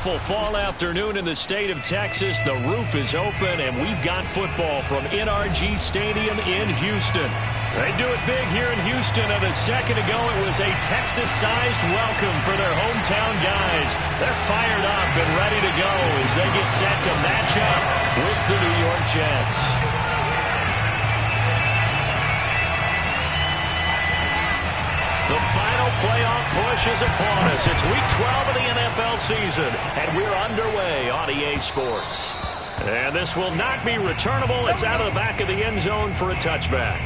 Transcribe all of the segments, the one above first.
beautiful fall afternoon in the state of Texas. The roof is open, and we've got football from NRG Stadium in Houston. They do it big here in Houston, and a second ago it was a Texas-sized welcome for their hometown guys. They're fired up and ready to go as they get set to match up with the New York Jets. The final playoff push is upon us. It's Week 12 of the NFL season, and we're underway on EA Sports. And this will not be returnable. It's out of the back of the end zone for a touchback.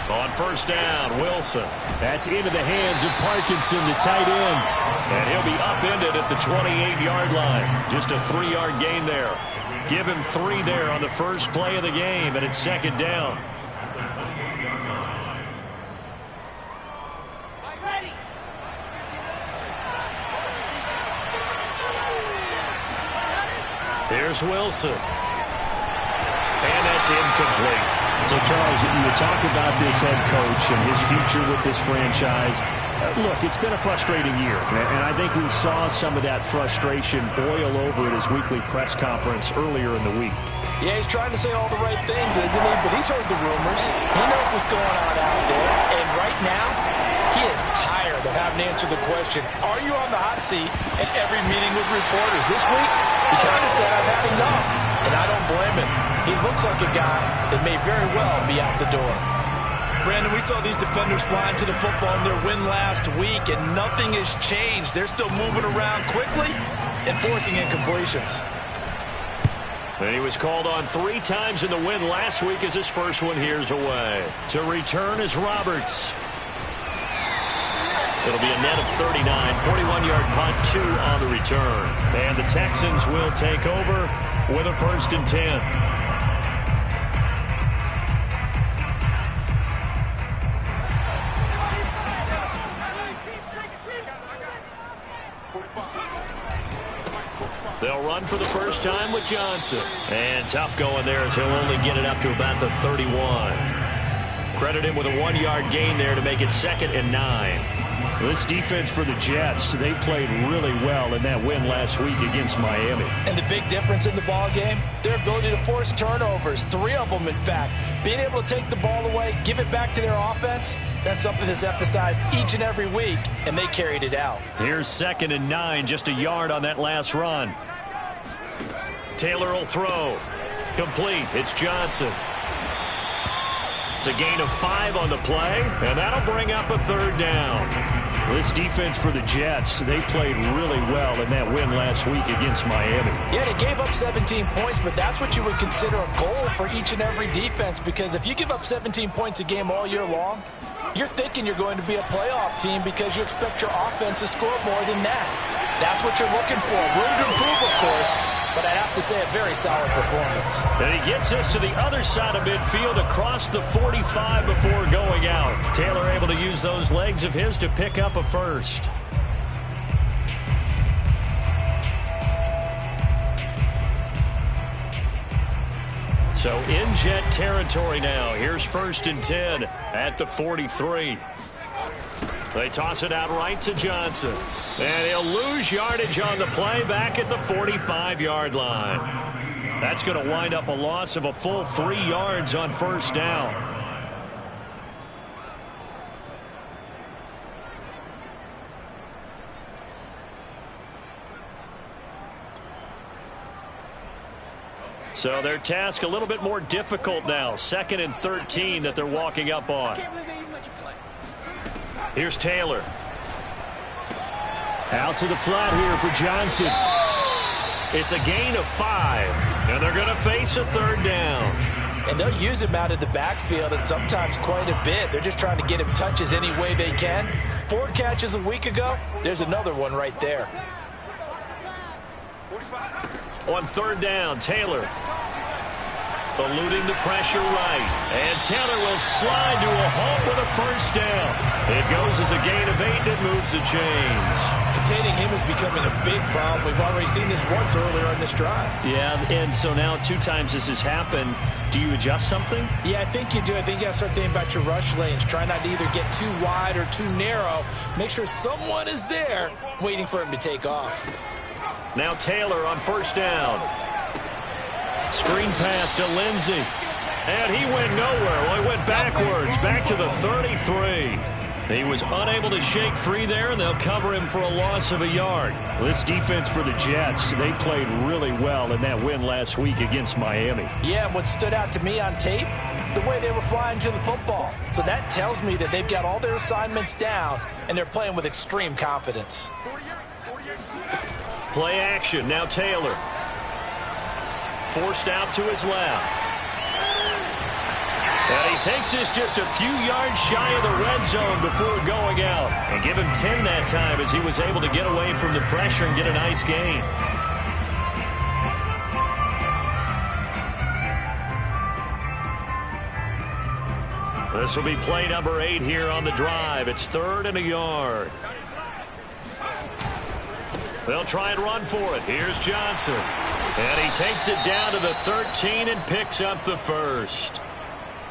On first down, Wilson. That's into the hands of Parkinson, the tight end. And he'll be upended at the 28-yard line. Just a 3-yard gain there. Give him 3 there on the first play of the game, and it's second down. Here's Wilson. And that's incomplete. So, Charles, you talk about this head coach and his future with this franchise. Look, it's been a frustrating year, and I think we saw some of that frustration boil over at his weekly press conference earlier in the week. Yeah, he's trying to say all the right things, isn't he? But he's heard the rumors. He knows what's going on out there. And right now, he is tired of having to answer the question, are you on the hot seat at every meeting with reporters? This week, he kind of said, I've had enough. And I don't blame him. He looks like a guy that may very well be out the door. Brandon, we saw these defenders flying to the football in their win last week, and nothing has changed. They're still moving around quickly and forcing incompletions. And he was called on 3 times in the win last week as his first one here's away. To return is Roberts. It'll be a net of 39, 41-yard punt, 2 on the return. And the Texans will take over with a 1st and 10. They'll run for the first time with Johnson. And tough going there as he'll only get it up to about the 31. Credit him with a 1-yard gain there to make it 2nd and 9. This defense for the Jets, they played really well in that win last week against Miami. And the big difference in the ball game, their ability to force turnovers, 3 of them in fact. Being able to take the ball away, give it back to their offense, that's something that's emphasized each and every week, and they carried it out. Here's 2nd and 9, just a yard on that last run. Taylor will throw. Complete. It's Johnson. It's a gain of 5 on the play, and that'll bring up a 3rd down. This defense for the Jets, they played really well in that win last week against Miami. Yeah, they gave up 17 points, but that's what you would consider a goal for each and every defense, because if you give up 17 points a game all year long, you're thinking you're going to be a playoff team because you expect your offense to score more than that. That's what you're looking for. Room to improve, of course, but I have to say a very solid performance. And he gets us to the other side of midfield across the 45 before going out. Taylor able to use those legs of his to pick up a 1st. So in Jet territory now. Here's 1st and 10 at the 43. They toss it out right to Johnson. And he'll lose yardage on the play back at the 45-yard line. That's going to wind up a loss of a full 3 yards on 1st down. So their task a little bit more difficult now. 2nd and 13 that they're walking up on. Here's Taylor. Out to the flat here for Johnson. It's a gain of 5, and they're going to face a 3rd down. And they'll use him out of the backfield, and sometimes quite a bit. They're just trying to get him touches any way they can. 4 catches a week ago. There's another one right there. On 3rd down, Taylor. eluding the pressure right. And Taylor will slide to a halt with a first down. It goes as a gain of 8, and it moves the chains. Containing him is becoming a big problem. We've already seen this once earlier in this drive. Yeah, and so now 2 times this has happened. Do you adjust something? Yeah, I think you do. I think you got to start thinking about your rush lanes. Try not to either get too wide or too narrow. Make sure someone is there waiting for him to take off. Now Taylor on first down. Screen pass to Lindsey. And he went nowhere. Well, he went backwards, back to the 33. He was unable to shake free there, and they'll cover him for a loss of a yard. Well, this defense for the Jets, they played really well in that win last week against Miami. Yeah, and what stood out to me on tape, the way they were flying to the football. So that tells me that they've got all their assignments down, and they're playing with extreme confidence. Play action, now Taylor. Forced out to his left. And he takes this just a few yards shy of the red zone before going out. And give him 10 that time as he was able to get away from the pressure and get a nice gain. This will be play number 8 here on the drive. It's 3rd and a yard. They'll try and run for it. Here's Johnson. And he takes it down to the 13 and picks up the first.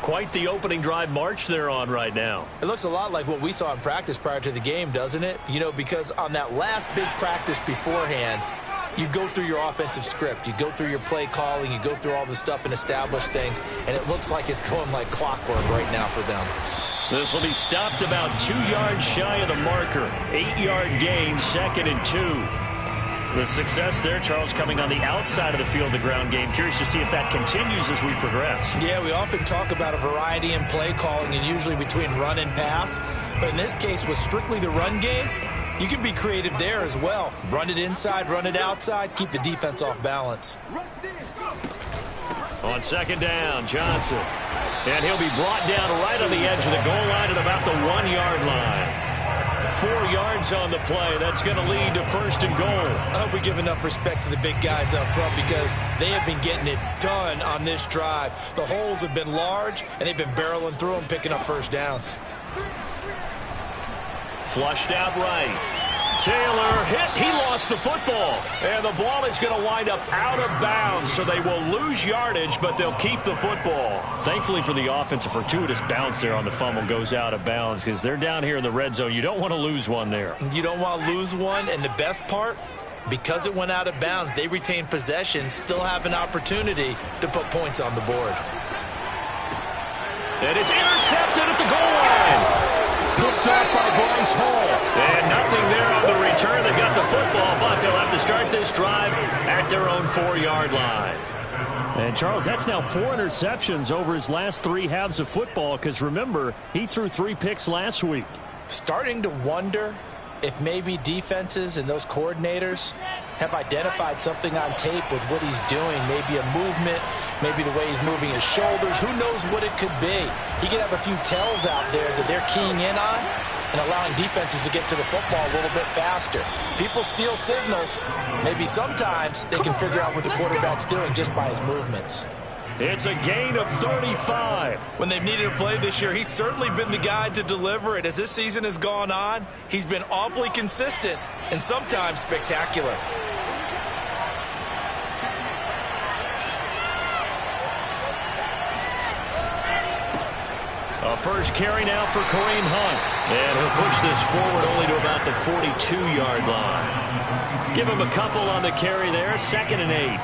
Quite the opening drive march they're on right now. It looks a lot like what we saw in practice prior to the game, doesn't it? You know, because on that last big practice beforehand, you go through your offensive script. You go through your play calling. You go through all the stuff and establish things. And it looks like it's going like clockwork right now for them. This will be stopped about 2 yards shy of the marker. 8-yard gain, 2nd and 2. The success there, Charles, coming on the outside of the field, the ground game. Curious to see if that continues as we progress. Yeah, we often talk about a variety in play calling and usually between run and pass. But in this case, with strictly the run game, you can be creative there as well. Run it inside, run it outside, keep the defense off balance. On 2nd down, Johnson. And he'll be brought down right on the edge of the goal line at about the 1-yard line. 4 yards on the play. That's going to lead to 1st and goal. I hope we give enough respect to the big guys up front because they have been getting it done on this drive. The holes have been large, and they've been barreling through them, picking up first downs. Flushed out right. Taylor hit. He lost the football. And the ball is going to wind up out of bounds, so they will lose yardage, but they'll keep the football. Thankfully for the offense, a fortuitous bounce there on the fumble goes out of bounds because they're down here in the red zone. You don't want to lose one there. You don't want to lose one, and the best part, because it went out of bounds, they retain possession, still have an opportunity to put points on the board. And it's intercepted at the goal line. Picked up by Bryce Hall. And nothing there on the return. They got the football, but they'll have to start this drive at their own 4-yard line. And, Charles, that's now 4 interceptions over his last 3 halves of football because, remember, he threw 3 picks last week. Starting to wonder if maybe defenses and those coordinators have identified something on tape with what he's doing, maybe a movement, maybe the way he's moving his shoulders. Who knows what it could be? He could have a few tells out there that they're keying in on and allowing defenses to get to the football a little bit faster. People steal signals. Maybe sometimes they can figure out what the quarterback's doing just by his movements. It's a gain of 35. When they've needed a play this year, he's certainly been the guy to deliver it. As this season has gone on, he's been awfully consistent and sometimes spectacular. A first carry now for Kareem Hunt. And he'll push this forward only to about the 42-yard line. Give him a couple on the carry there. 2nd and 8.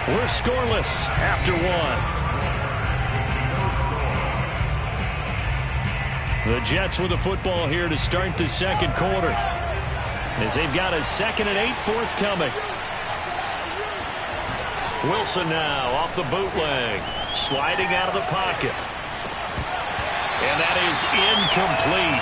We're scoreless after 1. The Jets with the football here to start the 2nd quarter. As they've got a 2nd and 8 forthcoming. Wilson now off the bootleg. Sliding out of the pocket. And that is incomplete.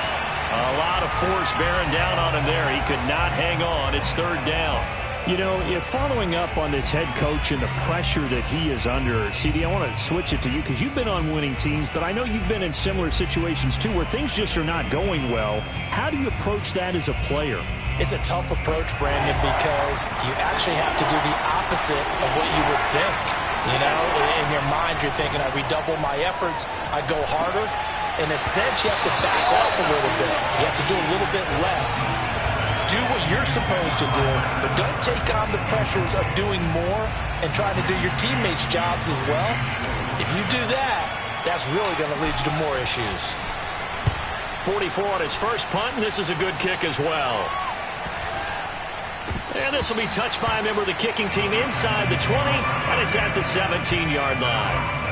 A lot of force bearing down on him there. He could not hang on. It's 3rd down. You know, if following up on this head coach and the pressure that he is under, CD, I want to switch it to you because you've been on winning teams, but I know you've been in similar situations too where things just are not going well. How do you approach that as a player? It's a tough approach, Brandon, because you actually have to do the opposite of what you would think. You know, in your mind, you're thinking, I redouble my efforts, I go harder. In a sense, you have to back off a little bit. You have to do a little bit less. Do what you're supposed to do, but don't take on the pressures of doing more and trying to do your teammates' jobs as well. If you do that, that's really going to lead you to more issues. 44 on his first punt, and this is a good kick as well. And this will be touched by a member of the kicking team inside the 20, and it's at the 17-yard line.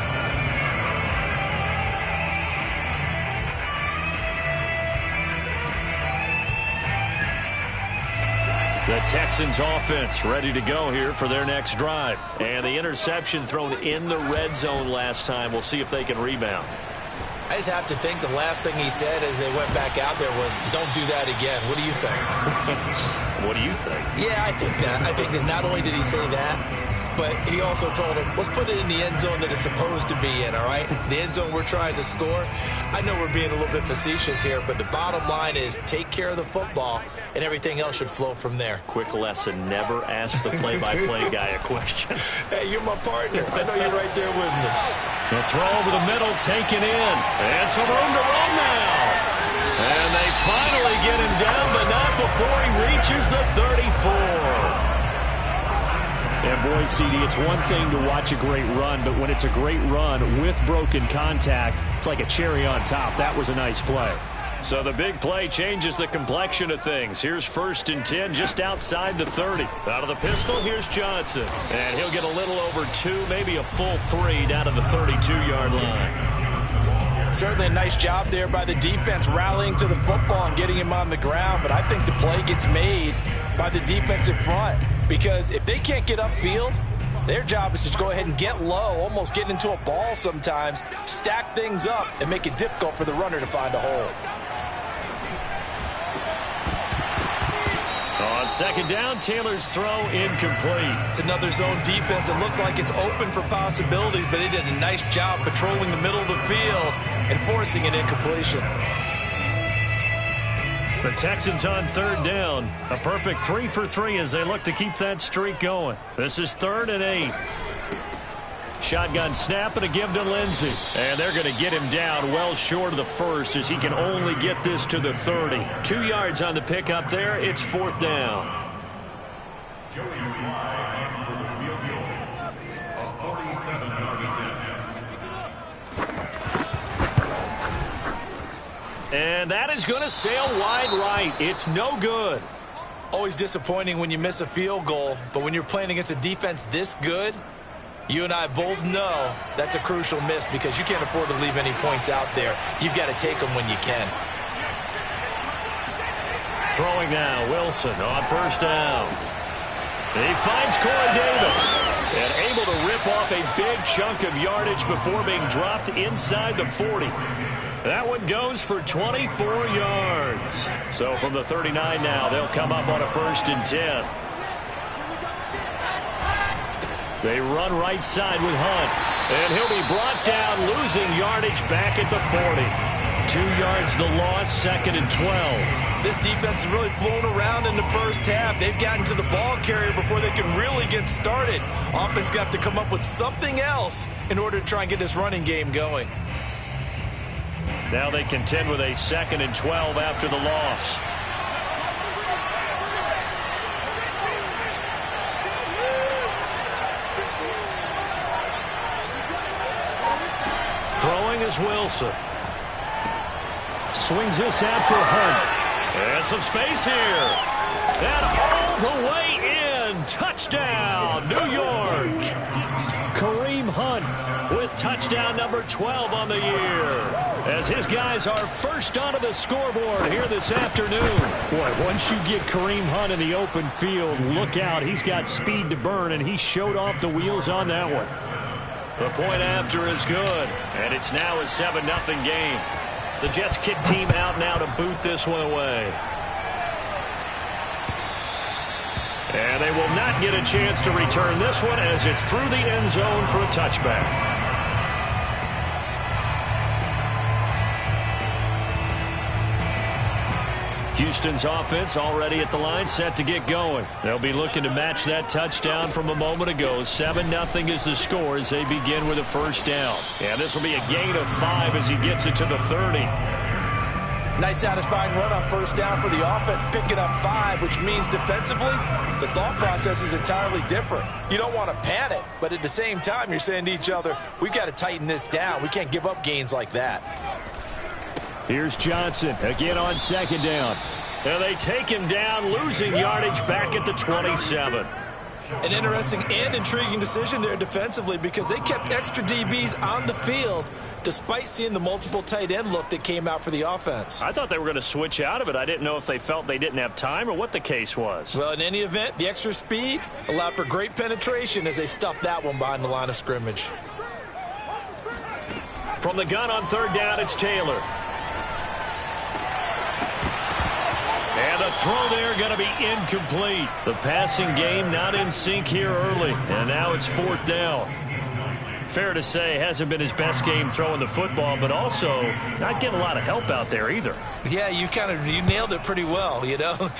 The Texans offense ready to go here for their next drive. And the interception thrown in the red zone last time. We'll see if they can rebound. I just have to think the last thing he said as they went back out there was, don't do that again. What do you think? What do you think? Yeah, I think that. I think that not only did he say that, but he also told him, let's put it in the end zone that it's supposed to be in, all right? The end zone we're trying to score. I know we're being a little bit facetious here, but the bottom line is take care of the football, and everything else should flow from there. Quick lesson, never ask the play-by-play guy a question. Hey, you're my partner. I know you're right there with me. The throw over the middle, taken in. And some room to run now. And they finally get him down, but not before he reaches the 34. And boy, CD, it's one thing to watch a great run, but when it's a great run with broken contact, it's like a cherry on top. That was a nice play. So the big play changes the complexion of things. Here's 1st and 10 just outside the 30. Out of the pistol, here's Johnson. And he'll get a little over 2, maybe a full 3 down to the 32-yard line. Certainly a nice job there by the defense rallying to the football and getting him on the ground. But I think the play gets made by the defensive front. Because if they can't get upfield, their job is to go ahead and get low, almost get into a ball sometimes, stack things up, and make it difficult for the runner to find a hole. On 2nd down, Taylor's throw incomplete. It's another zone defense. It looks like it's open for possibilities, but they did a nice job patrolling the middle of the field and forcing an incompletion. The Texans on 3rd down. A perfect 3 for 3 as they look to keep that streak going. This is 3rd and 8. Shotgun snap and a give to Lindsey. And they're going to get him down well short of the first as he can only get this to the 30. 2 yards on the pickup there. It's 4th down. And that is going to sail wide right. It's no good. Always disappointing when you miss a field goal, but when you're playing against a defense this good, you and I both know that's a crucial miss because you can't afford to leave any points out there. You've got to take them when you can. Throwing now, Wilson on 1st down. He finds Corey Davis and able to rip off a big chunk of yardage before being dropped inside the 40. That one goes for 24 yards. So from the 39 now, they'll come up on a 1st and 10. They run right side with Hunt. And he'll be brought down, losing yardage back at the 40. 2 yards the loss, 2nd and 12. This defense has really flown around in the first half. They've gotten to the ball carrier before they can really get started. Offense got to come up with something else in order to try and get this running game going. Now they contend with a 2nd and 12 after the loss. Throwing is Wilson. Swings this out for Hunt. And some space here. And all the way in. Touchdown, New York. Kareem Hunt with touchdown number 12 on the year. As his guys are first onto the scoreboard here this afternoon. Boy, once you get Kareem Hunt in the open field, look out. He's got speed to burn, and he showed off the wheels on that one. The point after is good, and it's now a 7-0 game. The Jets kick team out now to boot this one away. And they will not get a chance to return this one as it's through the end zone for a touchback. Houston's offense already at the line, set to get going. They'll be looking to match that touchdown from a moment ago. 7-0 is the score as they begin with a first down. And this will be a gain of 5 as he gets it to the 30. Nice satisfying run on first down for the offense, picking up 5, which means defensively, the thought process is entirely different. You don't want to panic, but at the same time, you're saying to each other, we've got to tighten this down. We can't give up gains like that. Here's Johnson again on second down. And they take him down, losing yardage back at the 27. An interesting and intriguing decision there defensively because they kept extra DBs on the field despite seeing the multiple tight end look that came out for the offense. I thought they were going to switch out of it. I didn't know if they felt they didn't have time or what the case was. Well, in any event, the extra speed allowed for great penetration as they stuffed that one behind the line of scrimmage. From the gun on third down, it's Taylor. And the throw there going to be incomplete. The passing game not in sync here early. And now it's fourth down. Fair to say, hasn't been his best game throwing the football, but also not getting a lot of help out there either. Yeah, you nailed it pretty well, you know.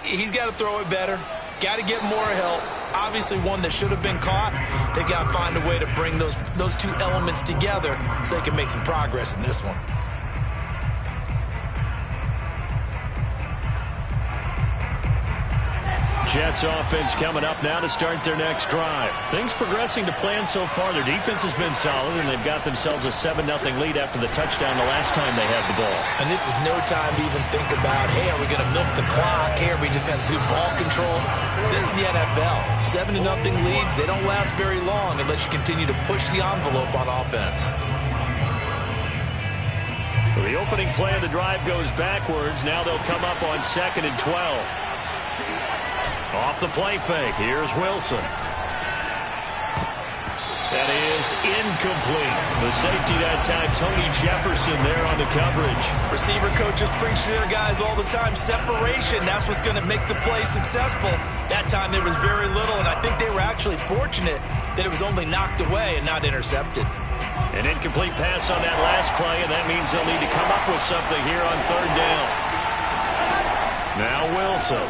He's got to throw it better. Got to get more help. Obviously one that should have been caught. They got to find a way to bring those two elements together so they can make some progress in this one. Jets offense coming up now to start their next drive. Things progressing to plan so far. Their defense has been solid, and they've got themselves a 7-0 lead after the touchdown the last time they had the ball. And this is no time to even think about, hey, are we going to milk the clock? Hey, are we just going to do ball control? This is the NFL. 7-0 leads, they don't last very long unless you continue to push the envelope on offense. So the opening play of the drive goes backwards. Now they'll come up on 2nd and 12. Off the play fake, here's Wilson. That is incomplete. The safety that time, Tony Jefferson there on the coverage. Receiver coaches preach to their guys all the time. Separation, that's what's going to make the play successful. That time there was very little, and I think they were actually fortunate that it was only knocked away and not intercepted. An incomplete pass on that last play, and that means they'll need to come up with something here on third down. Now Wilson.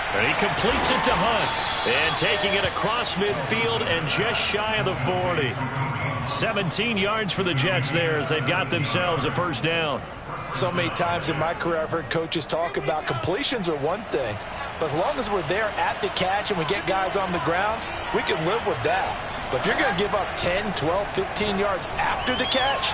And he completes it to Hunt. And taking it across midfield and just shy of the 40. 17 yards for the Jets there as they've got themselves a first down. So many times in my career I've heard coaches talk about completions are one thing. But as long as we're there at the catch and we get guys on the ground, we can live with that. But if you're going to give up 10, 12, 15 yards after the catch,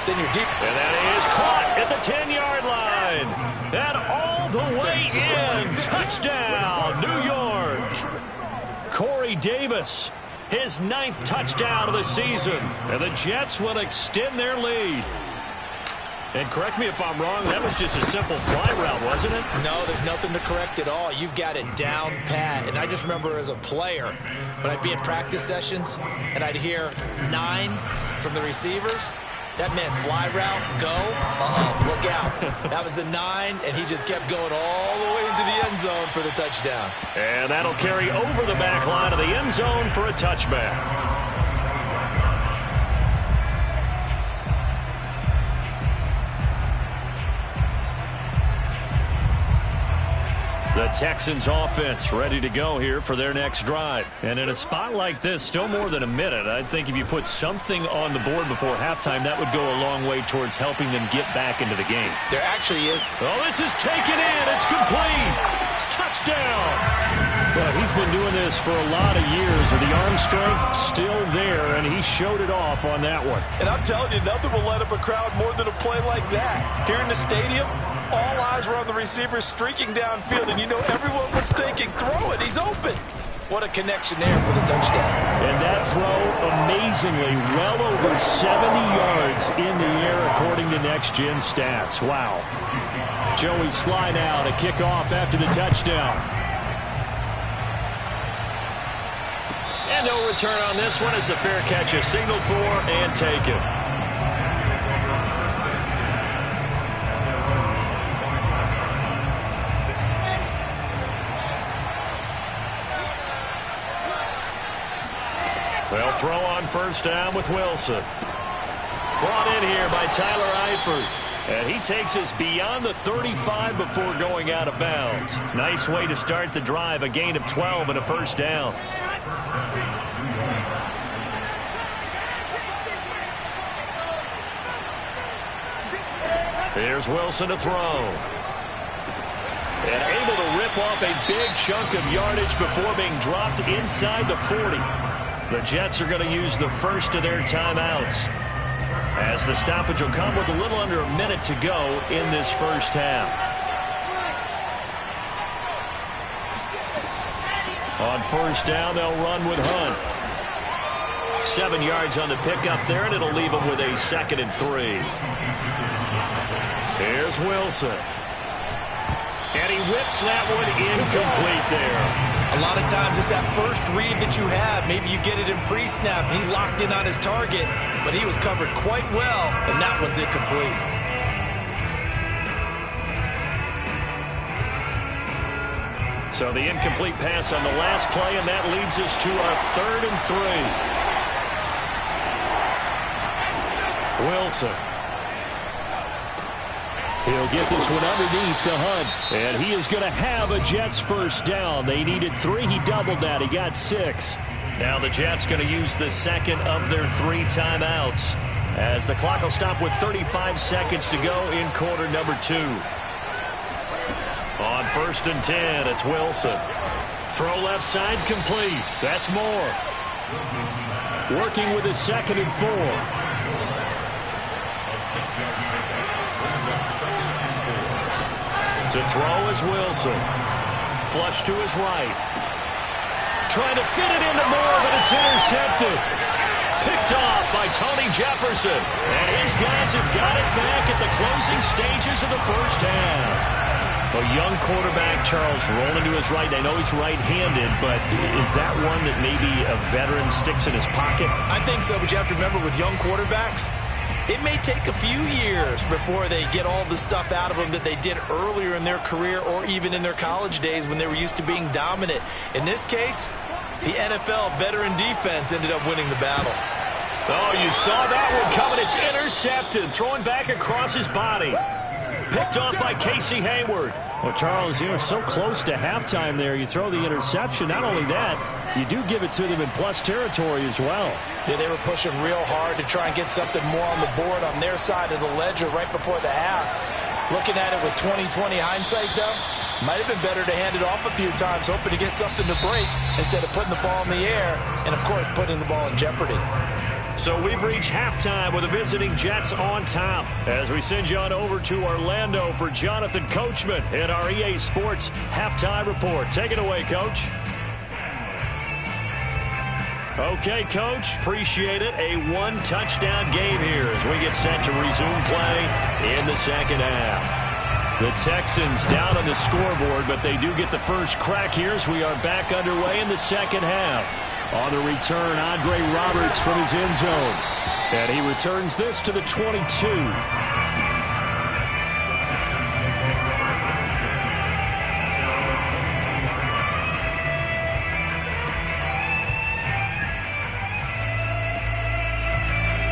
then you're deep. And that is caught at the 10-yard line. And all the way in. Touchdown, New York. Corey Davis, his 9th touchdown of the season. And the Jets will extend their lead. And correct me if I'm wrong, that was just a simple fly route, wasn't it? No, there's nothing to correct at all. You've got it down pat. And I just remember as a player, when I'd be in practice sessions and I'd hear 9 from the receivers, that meant fly route, go, look out. That was the 9, and he just kept going all the way into the end zone for the touchdown. And that'll carry over the back line of the end zone for a touchback. The Texans offense ready to go here for their next drive. And in a spot like this, still more than a minute, I think if you put something on the board before halftime, that would go a long way towards helping them get back into the game. There actually is. Oh, this is taken in. It's complete. Touchdown. Well, he's been doing this for a lot of years, and the arm strength still there, and he showed it off on that one. And I'm telling you, nothing will light up a crowd more than a play like that. Here in the stadium, all eyes were on the receiver streaking downfield, and you know everyone was thinking, throw it, he's open. What a connection there for the touchdown. And that throw, amazingly, well over 70 yards in the air according to Next Gen Stats. Wow. Joey Sly now to kick off after the touchdown. And no return on this one as the fair catch is signaled for and taken. They'll throw on first down with Wilson. Brought in here by Tyler Eifert. And he takes us beyond the 35 before going out of bounds. Nice way to start the drive. A gain of 12 and a first down. Here's Wilson to throw. And able to rip off a big chunk of yardage before being dropped inside the 40. The Jets are going to use the first of their timeouts, as the stoppage will come with a little under a minute to go in this first half. On first down, they'll run with Hunt. 7 yards on the pickup there, and it'll leave them with a 2nd and 3. Here's Wilson. And he whips that one incomplete there. A lot of times it's that first read that you have. Maybe you get it in pre-snap. He locked in on his target, but he was covered quite well, and that one's incomplete. So the incomplete pass on the last play, and that leads us to our 3rd and 3. Wilson. He'll get this one underneath to Hunt. And he is going to have a Jets first down. They needed 3. He doubled that. He got 6. Now the Jets going to use the 2nd of their 3 timeouts, as the clock will stop with 35 seconds to go in quarter number 2. On 1st and 10, it's Wilson. Throw left side complete. That's Moore. Working with his 2nd and 4. To throw is Wilson. Flush to his right. Trying to fit it into Moore, but it's intercepted. Picked off by Tony Jefferson. And his guys have got it back at the closing stages of the first half. A young quarterback, Charles, rolling to his right. I know he's right-handed, but is that one that maybe a veteran sticks in his pocket? I think so, but you have to remember with young quarterbacks, it may take a few years before they get all the stuff out of them that they did earlier in their career or even in their college days when they were used to being dominant. In this case, the NFL veteran defense ended up winning the battle. Oh, you saw that one coming. It's intercepted. Throwing back across his body. Picked off by Casey Hayward. Well, Charles, you're so close to halftime there. You throw the interception. Not only that, you do give it to them in plus territory as well. Yeah, they were pushing real hard to try and get something more on the board on their side of the ledger right before the half. Looking at it with 20/20 hindsight, though, might have been better to hand it off a few times, hoping to get something to break instead of putting the ball in the air and, of course, putting the ball in jeopardy. So we've reached halftime with the visiting Jets on top, as we send you on over to Orlando for Jonathan Coachman in our EA Sports Halftime Report. Take it away, Coach. Okay, Coach, appreciate it. A 1-touchdown game here as we get set to resume play in the second half. The Texans down on the scoreboard, but they do get the first crack here as we are back underway in the second half. On the return, Andre Roberts from his end zone. And he returns this to the 22.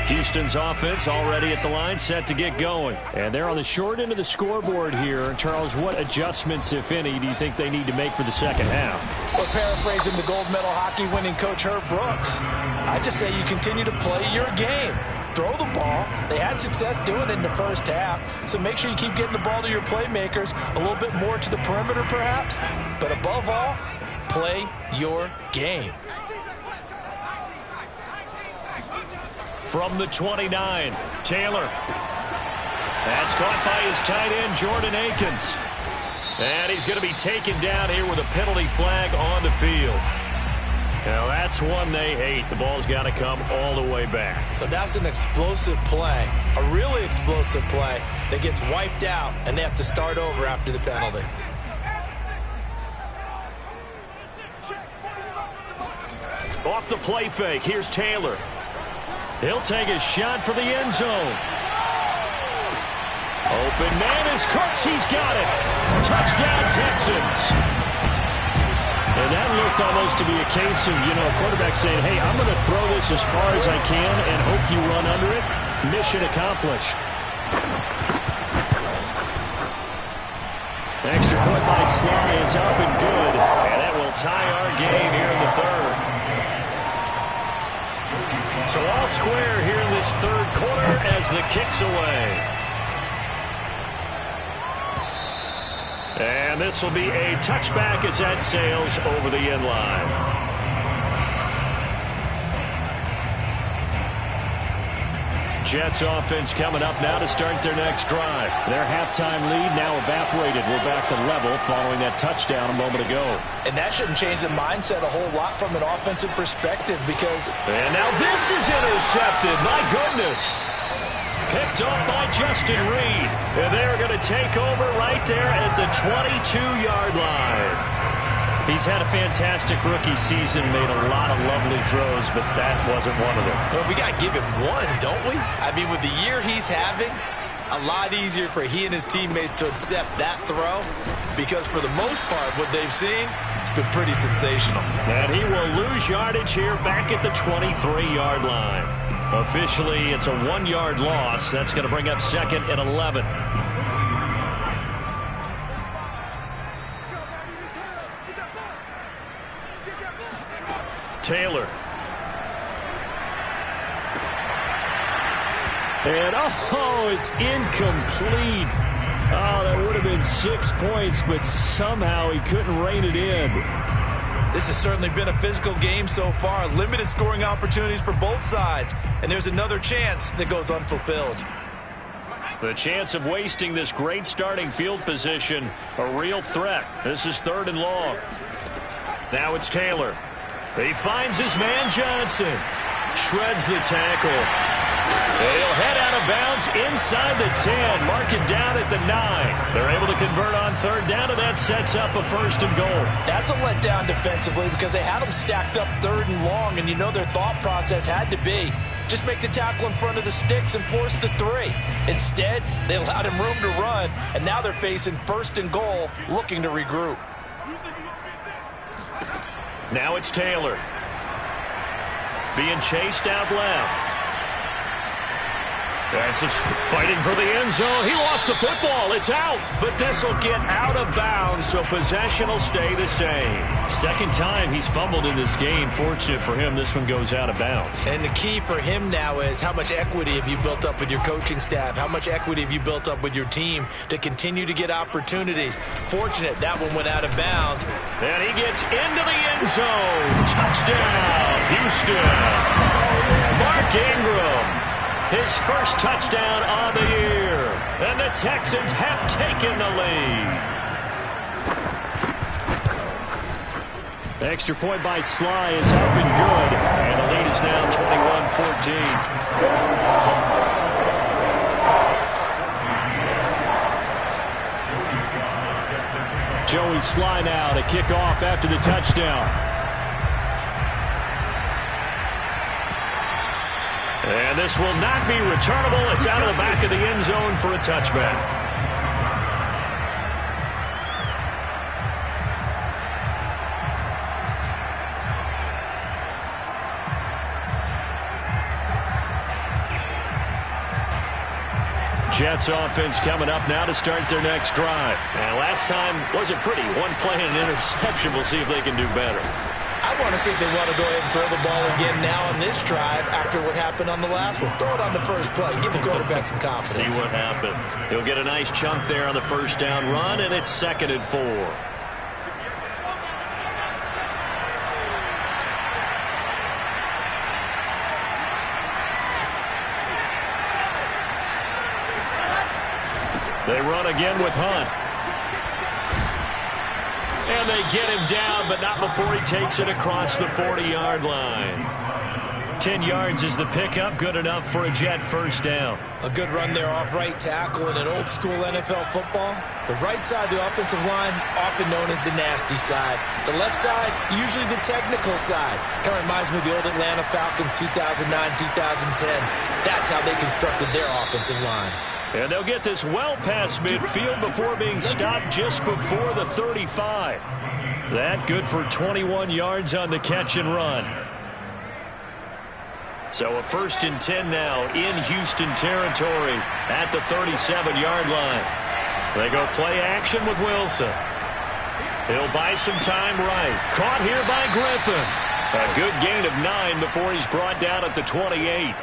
Houston's offense already at the line, set to get going. And they're on the short end of the scoreboard here. Charles, what adjustments, if any, do you think they need to make for the second half? Well, paraphrasing the gold medal hockey winning coach Herb Brooks, I just say you continue to play your game. Throw the ball. They had success doing it in the first half, so make sure you keep getting the ball to your playmakers, a little bit more to the perimeter perhaps, but above all, play your game. From the 29, Taylor. That's caught by his tight end, Jordan Akins. And he's going to be taken down here with a penalty flag on the field. Now, that's one they hate. The ball's got to come all the way back. So that's an explosive play, a really explosive play that gets wiped out, and they have to start over after the penalty. Off the play fake, here's Taylor. He'll take a shot for the end zone. Open man is Cooks. He's got it. Touchdown, Texans. And that looked almost to be a case of, a quarterback saying, hey, I'm going to throw this as far as I can and hope you run under it. Mission accomplished. Extra point by Sly is up and good. And that will tie our game here in the third. So all square here in this third quarter as the kick's away. And this will be a touchback as that sails over the end line. Jets offense coming up now to start their next drive. Their halftime lead now evaporated. We're back to level following that touchdown a moment ago. And that shouldn't change the mindset a whole lot from an offensive perspective because... And now this is intercepted. My goodness. Picked up by Justin Reed. And they're going to take over right there at the 22-yard line. He's had a fantastic rookie season, made a lot of lovely throws, but that wasn't one of them. Well, we got to give him one, don't we? I mean, with the year he's having, a lot easier for he and his teammates to accept that throw because for the most part, what they've seen, it's been pretty sensational. And he will lose yardage here back at the 23-yard line. Officially, it's a 1-yard loss. That's going to bring up second and 11. Taylor. And, it's incomplete. Oh, that would have been 6 points, but somehow he couldn't rein it in. This has certainly been a physical game so far. Limited scoring opportunities for both sides. And there's another chance that goes unfulfilled. The chance of wasting this great starting field position, a real threat. This is third and long. Now it's Taylor. He finds his man Johnson. Shreds the tackle. And he'll head out of bounds inside the 10. Mark it down at the 9. They're able to convert on third down, and that sets up a first and goal. That's a letdown defensively because they had them stacked up third and long, and their thought process had to be just make the tackle in front of the sticks and force the 3. Instead, they allowed him room to run, and now they're facing first and goal, looking to regroup. Now it's Taylor. Being chased out left. That's fighting for the end zone. He lost the football. It's out. But this will get out of bounds, so possession will stay the same. Second time he's fumbled in this game. Fortunate for him, this one goes out of bounds. And the key for him now is how much equity have you built up with your coaching staff? How much equity have you built up with your team to continue to get opportunities? Fortunate that one went out of bounds. And he gets into the end zone. Touchdown, Houston. Mark Ingram. His first touchdown on the year. And the Texans have taken the lead. Extra point by Sly is up and good. And the lead is now 21-14. Joey Sly now to kick off after the touchdown. And this will not be returnable. It's out of the back of the end zone for a touchback. Jets offense coming up now to start their next drive. And last time wasn't pretty. One play and an interception. We'll see if they can do better. I want to see if they want to go ahead and throw the ball again now on this drive after what happened on the last one. Throw it on the first play. Give the quarterback some confidence. See what happens. He'll get a nice chunk there on the first down run, and it's 2nd and 4. They run again with Hunt. And they get him down, but not before he takes it across the 40-yard line. 10 yards is the pickup, good enough for a Jet first down. A good run there off right tackle in an old-school NFL football. The right side of the offensive line, often known as the nasty side. The left side, usually the technical side. Kind of reminds me of the old Atlanta Falcons 2009-2010. That's how they constructed their offensive line. And they'll get this well past midfield before being stopped just before the 35. That good for 21 yards on the catch and run. So a 1st and 10 now in Houston territory at the 37-yard line. They go play action with Wilson. He'll buy some time right. Caught here by Griffin. A good gain of 9 before he's brought down at the 28.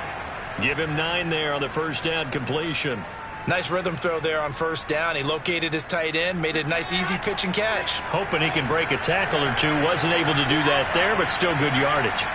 Give him 9 there on the first down completion. Nice rhythm throw there on first down. He located his tight end, made a nice easy pitch and catch. Hoping he can break a tackle or two. Wasn't able to do that there, but still good yardage.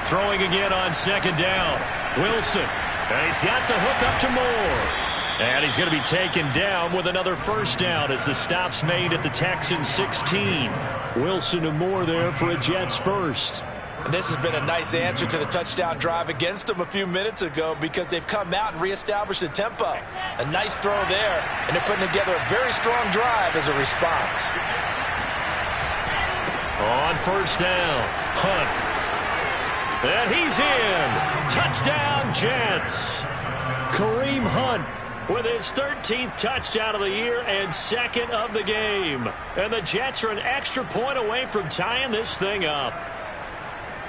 Throwing again on 2nd down. Wilson. And he's got the hook up to Moore. And he's going to be taken down with another first down as the stop's made at the Texans 16. Wilson and Moore there for a Jets first. And this has been a nice answer to the touchdown drive against them a few minutes ago because they've come out and reestablished the tempo. A nice throw there, and they're putting together a very strong drive as a response. On first down, Hunt. And he's in. Touchdown, Jets. Kareem Hunt with his 13th touchdown of the year and 2nd of the game. And the Jets are an extra point away from tying this thing up.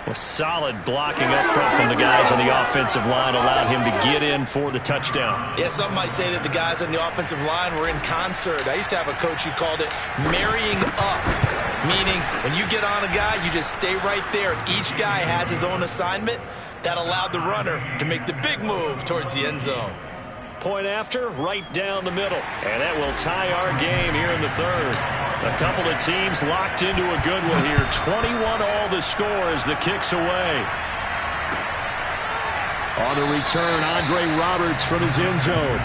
Well, solid blocking up front from the guys on the offensive line allowed him to get in for the touchdown. Yeah, some might say that the guys on the offensive line were in concert. I used to have a coach who called it marrying up, meaning when you get on a guy, you just stay right there, and each guy has his own assignment. That allowed the runner to make the big move towards the end zone. Point after, right down the middle. And that will tie our game here in the 3rd. A couple of teams locked into a good one here. 21 all the score as the kick's away. On the return, Andre Roberts from his end zone.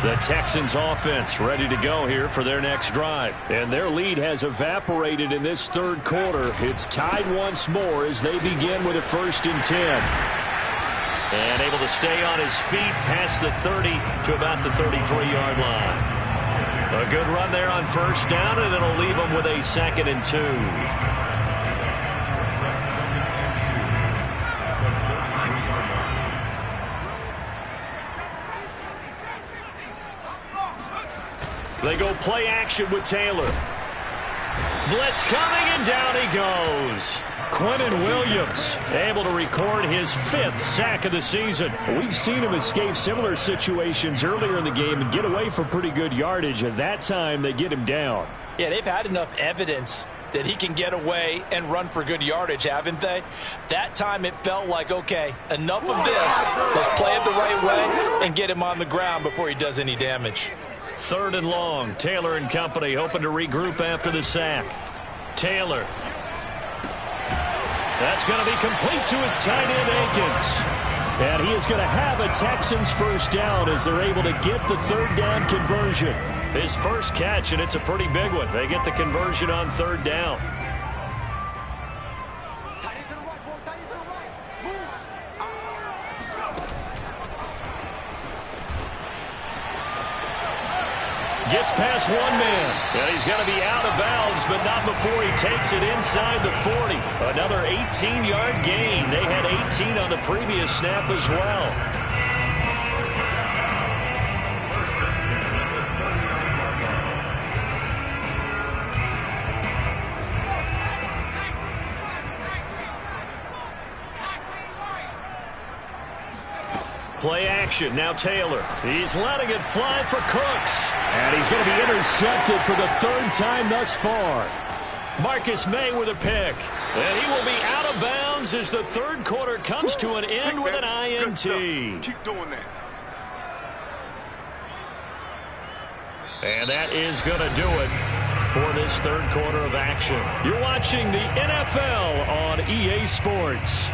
The Texans offense ready to go here for their next drive. And their lead has evaporated in this 3rd quarter. It's tied once more as they begin with a 1st and 10. And able to stay on his feet past the 30 to about the 33-yard line. A good run there on first down, and it'll leave them with a 2nd and 2. They go play action with Taylor. Blitz coming, and down he goes. Quinnen Williams able to record his 5th sack of the season. We've seen him escape similar situations earlier in the game and get away for pretty good yardage. At that time, they get him down. Yeah, they've had enough evidence that he can get away and run for good yardage, haven't they? That time it felt like, okay, enough of this. Let's play it the right way and get him on the ground before he does any damage. 3rd and long. Taylor and company hoping to regroup after the sack. Taylor. That's going to be complete to his tight end, Akins. And he is going to have a Texans first down as they're able to get the 3rd down conversion. His first catch, and it's a pretty big one. They get the conversion on 3rd down. Gets past one man, and he's going to be out of bounds, but not before he takes it inside the 40. Another 18-yard gain. They had 18 on the previous snap as well. Play action, now Taylor. He's letting it fly for Cooks. And he's going to be intercepted for the 3rd time thus far. Marcus May with a pick. And he will be out of bounds as the 3rd quarter comes to an end with an INT. Keep doing that. And that is going to do it for this 3rd quarter of action. You're watching the NFL on EA Sports.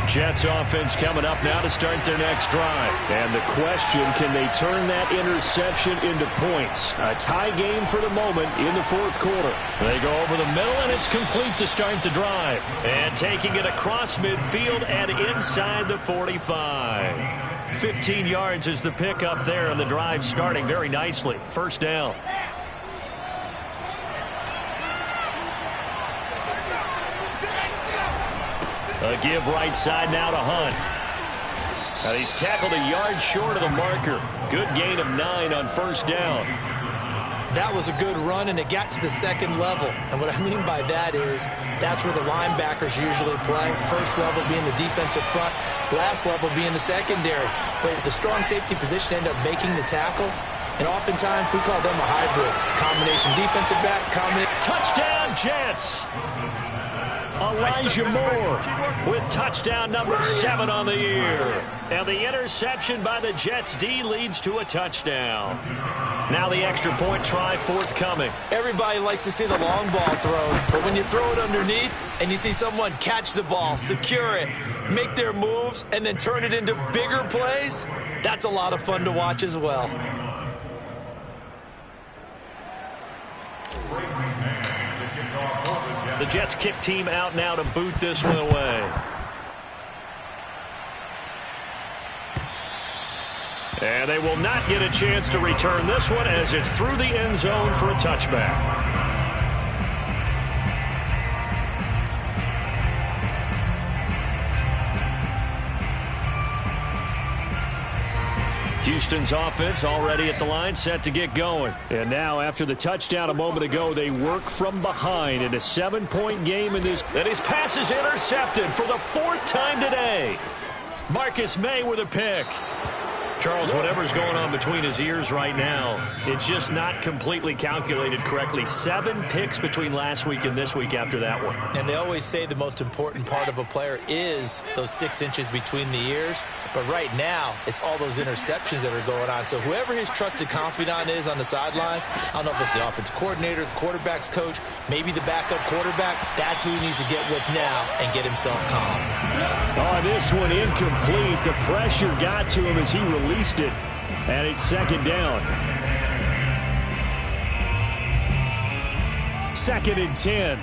Jets offense coming up now to start their next drive. And the question, can they turn that interception into points? A tie game for the moment in the 4th quarter. They go over the middle, and it's complete to start the drive. And taking it across midfield and inside the 45. 15 yards is the pickup there, and the drive starting very nicely. First down. A give right side now to Hunt. Now he's tackled a yard short of the marker. Good gain of 9 on first down. That was a good run, and it got to the second level. And what I mean by that is that's where the linebackers usually play. First level being the defensive front, last level being the secondary. But the strong safety position ended up making the tackle. And oftentimes we call them a hybrid. Combination defensive back, touchdown Jets. Elijah Moore with touchdown number 7 on the year. And the interception by the Jets D leads to a touchdown. Now the extra point try forthcoming. Everybody likes to see the long ball thrown, but when you throw it underneath and you see someone catch the ball, secure it, make their moves, and then turn it into bigger plays, that's a lot of fun to watch as well. The Jets kick team out now to boot this one away. And they will not get a chance to return this one as it's through the end zone for a touchback. Houston's offense already at the line, set to get going. And now, after the touchdown a moment ago, they work from behind in a 7-point game in this. And his pass is intercepted for the 4th time today. Marcus May with a pick. Charles, whatever's going on between his ears right now, it's just not completely calculated correctly. 7 picks between last week and this week after that one. And they always say the most important part of a player is those 6 inches between the ears. But right now, it's all those interceptions that are going on. So whoever his trusted confidant is on the sidelines, I don't know if it's the offensive coordinator, the quarterback's coach, maybe the backup quarterback, that's who he needs to get with now and get himself calm. Oh, this one incomplete. The pressure got to him as he released it. And it's second down. 2nd and 10.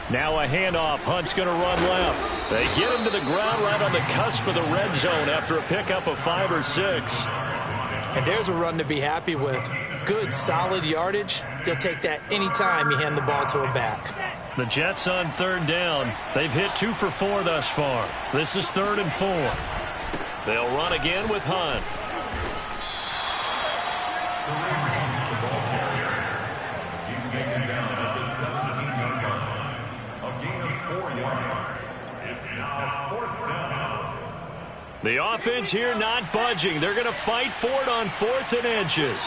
Now a handoff. Hunt's going to run left. They get him to the ground right on the cusp of the red zone after a pickup of 5 or 6. And there's a run to be happy with. Good, solid yardage. He'll take that anytime you hand the ball to a back. The Jets on 3rd down. They've hit 2 for 4 thus far. This is 3rd and 4. They'll run again with Hunt. He's taken down at the 17-yard line. A gain of 4 yards. It's now 4th down. The offense here not budging. They're going to fight for it on 4th and inches.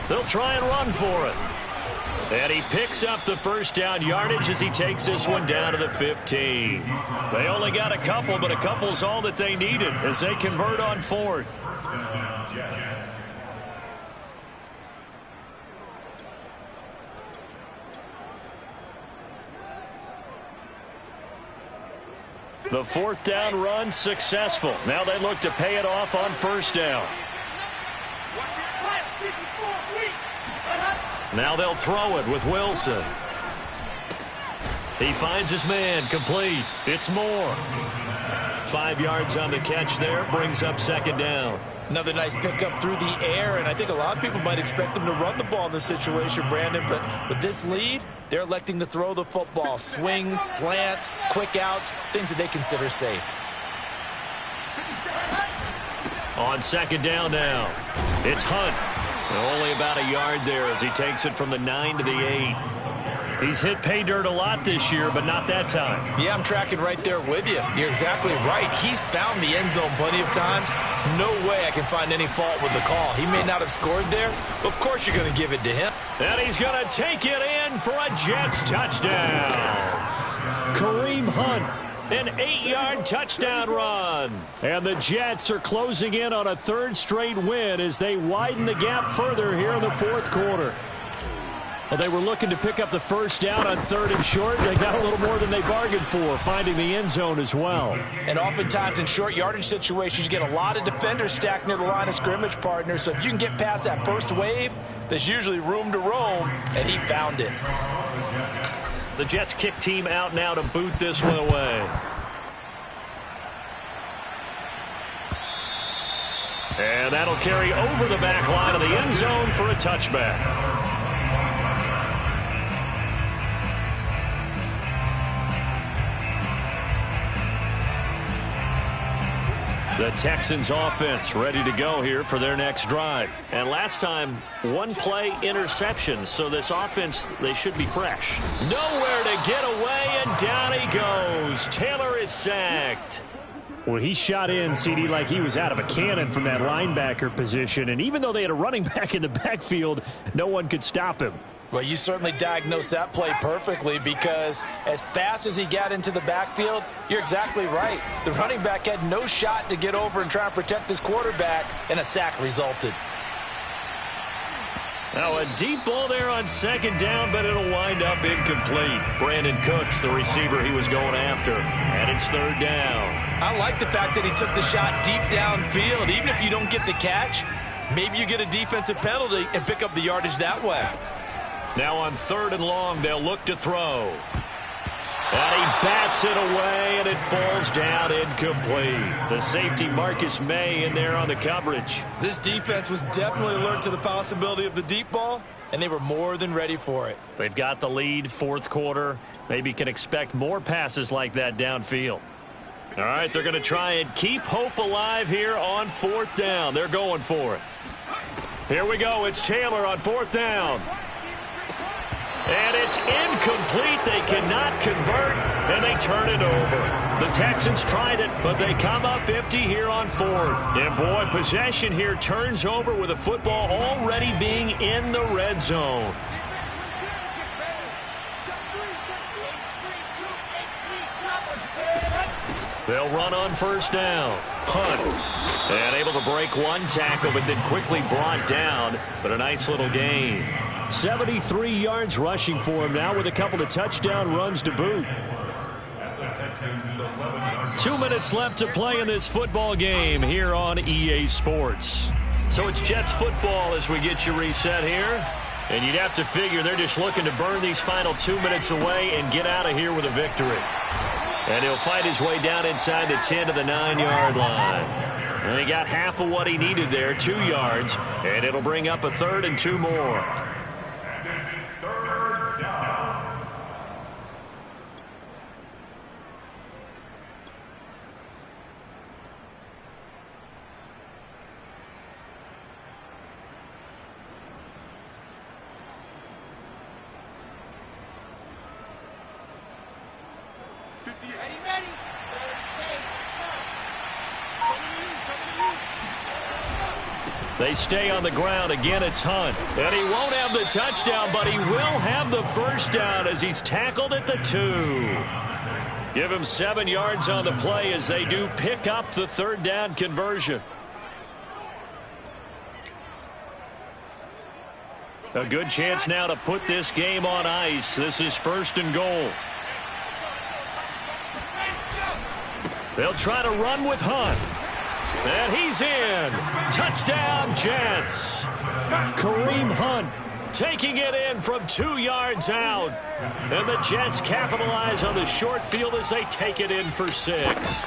They'll try and run for it. And he picks up the first down yardage as he takes this one down to the 15. They only got a couple, but a couple's all that they needed as they convert on 4th. The 4th down run successful. Now they look to pay it off on 1st down. Now they'll throw it with Wilson. He finds his man, complete. It's Moore. 5 yards on the catch there, brings up 2nd down. Another nice pickup through the air, and I think a lot of people might expect them to run the ball in this situation, Brandon, but with this lead, they're electing to throw the football. Swings, slants, quick outs, things that they consider safe. On 2nd down now, it's Hunt. Only about a yard there as he takes it from the 9 to the 8. He's hit pay dirt a lot this year, but not that time. Yeah, I'm tracking right there with you. You're exactly right. He's found the end zone plenty of times. No way I can find any fault with the call. He may not have scored there. Of course you're going to give it to him. And he's going to take it in for a Jets touchdown. Kareem Hunt. An 8-yard touchdown run. And the Jets are closing in on a 3rd straight win as they widen the gap further here in the 4th quarter. Well, they were looking to pick up the first down on 3rd and short. They got a little more than they bargained for, finding the end zone as well. And oftentimes in short yardage situations, you get a lot of defenders stacked near the line of scrimmage, partner. So if you can get past that first wave, there's usually room to roam, and he found it. The Jets kick team out now to boot this one away. And that'll carry over the back line of the end zone for a touchback. The Texans offense ready to go here for their next drive. And last time, one play interception. So this offense, they should be fresh. Nowhere to get away, and down he goes. Taylor is sacked. Well, he shot in, CD, like he was out of a cannon from that linebacker position. And even though they had a running back in the backfield, no one could stop him. Well, you certainly diagnosed that play perfectly, because as fast as he got into the backfield, you're exactly right. The running back had no shot to get over and try and protect this quarterback, and a sack resulted. Now a deep ball there on second down, but it'll wind up incomplete. Brandon Cooks, the receiver he was going after, and it's third down. I like the fact that he took the shot deep downfield. Even if you don't get the catch, maybe you get a defensive penalty and pick up the yardage that way. Now on third and long, they'll look to throw. And he bats it away, and it falls down incomplete. The safety, Marcus May, in there on the coverage. This defense was definitely alert to the possibility of the deep ball, and they were more than ready for it. They've got the lead, fourth quarter. Maybe can expect more passes like that downfield. All right, they're going to try and keep hope alive here on fourth down. They're going for it. Here we go. It's Taylor on fourth down. And it's incomplete. They cannot convert, and they turn it over. The Texans tried it, but they come up empty here on fourth. And, boy, possession here turns over with the football already being in the red zone. They'll run on first down. Hunt. And able to break one tackle, but then quickly brought down. But a nice little gain. 73 yards rushing for him now with a couple of touchdown runs to boot. 2 minutes left to play in this football game here on EA Sports. So it's Jets football as we get you reset here. And you'd have to figure they're just looking to burn these final 2 minutes away and get out of here with a victory. And he'll fight his way down inside the 10 to the 9-yard line. And he got half of what he needed there, 2 yards. And it'll bring up a third and 2 more. They stay on the ground. Again, it's Hunt. And he won't have the touchdown, but he will have the first down as he's tackled at the 2. Give him 7 yards on the play as they do pick up the third down conversion. A good chance now to put this game on ice. This is first and goal. They'll try to run with Hunt. And he's in. Touchdown, Jets. Kareem Hunt taking it in from 2 yards out. And the Jets capitalize on the short field as they take it in for 6.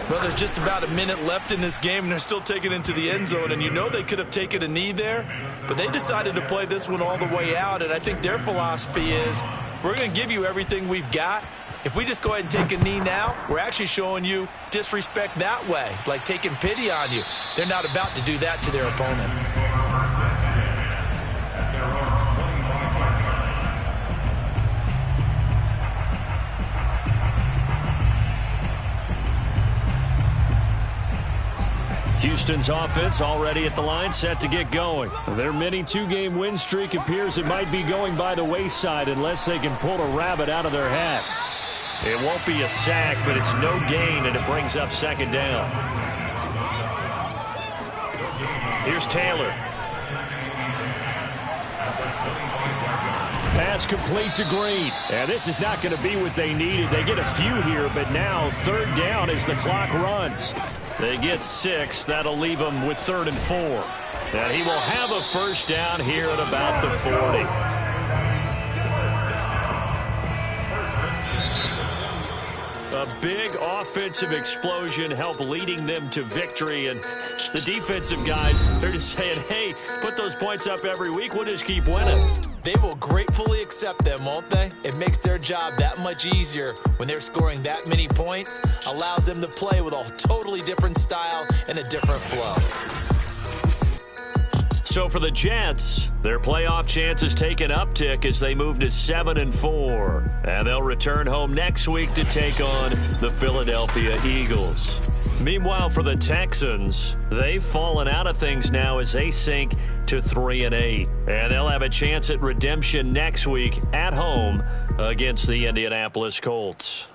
Well, there's just about a minute left in this game, and they're still taking it into the end zone. And you know they could have taken a knee there, but they decided to play this one all the way out. And I think their philosophy is, we're going to give you everything we've got. If we just go ahead and take a knee now, we're actually showing you disrespect that way, like taking pity on you. They're not about to do that to their opponent. Houston's offense already at the line, set to get going. Their mini 2-game win streak appears it might be going by the wayside unless they can pull a rabbit out of their hat. It won't be a sack, but it's no gain, and it brings up second down. Here's Taylor. Pass complete to Green. And this is not going to be what they needed. They get a few here, but now third down as the clock runs. They get 6. That'll leave them with 3rd and 4. And he will have a first down here at about the 40. A big offensive explosion helped leading them to victory. And the defensive guys, they're just saying, hey, put those points up every week. We'll just keep winning. They will gratefully accept them, won't they? It makes their job that much easier when they're scoring that many points. Allows them to play with a totally different style and a different flow. So for the Jets, their playoff chances take an uptick as they move to 7-4. And they'll return home next week to take on the Philadelphia Eagles. Meanwhile, for the Texans, they've fallen out of things now as they sink to 3-8. And they'll have a chance at redemption next week at home against the Indianapolis Colts.